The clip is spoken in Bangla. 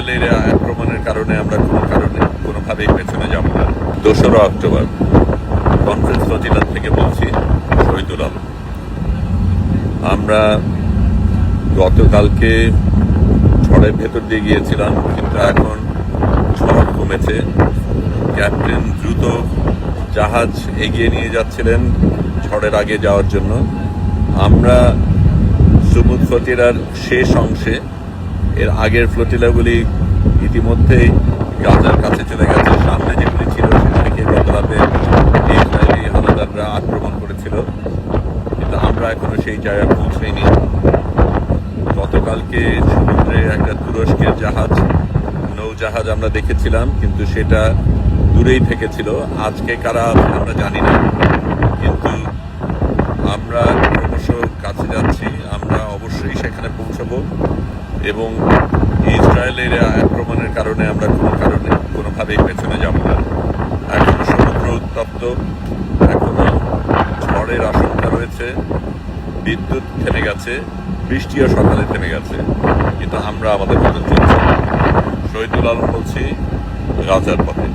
ইসরায়েলের আক্রমণের কারণে আমরা কোনোভাবেই পেছনে যাব না। 2রা অক্টোবর কনফারেন্স ফজিলাত থেকে বলছি, শহীদুল আলম। আমরা গতকালকে ঝড়ের ভেতর দিয়ে গিয়েছিলাম, কিন্তু এখন ঝড় কমেছে। ক্যাপ্টেন দ্রুত জাহাজ এগিয়ে নিয়ে যাচ্ছিলেন ঝড়ের আগে যাওয়ার জন্য। আমরা সুমুদ ফ্লোটিলার শেষ অংশে, এর আগের ফ্লোটিলাগুলি ইতিমধ্যেই গাজার কাছে চলে গেছে। সামনে যেগুলি ছিল সেগুলিকে গত রাতে ইসরায়েলি হানাদাররা আক্রমণ করেছিল, কিন্তু আমরা এখনো সেই জায়গায় পৌঁছাইনি। গতকালকে সমুদ্রে একটা তুরস্কের নৌজাহাজ আমরা দেখেছিলাম, কিন্তু সেটা দূরেই থেকেছিল। আজকে কারা আমরা জানি না, কিন্তু আমরা ক্রমশ কাছে যাচ্ছি। আমরা অবশ্যই সেখানে পৌঁছাবো এবং ইসরায়েলের আক্রমণের কারণে আমরা কোনোভাবেই পেছনে যাব না। এখনো সমুদ্র উত্তপ্ত, এখনো ঝড়ের আশঙ্কা রয়েছে, বিদ্যুৎ থেমে গেছে, বৃষ্টিও সকালে থেমে গেছে, কিন্তু আমরা আমাদের মতো চলছি। শহীদুল আলম বলছি, গাজার পথে।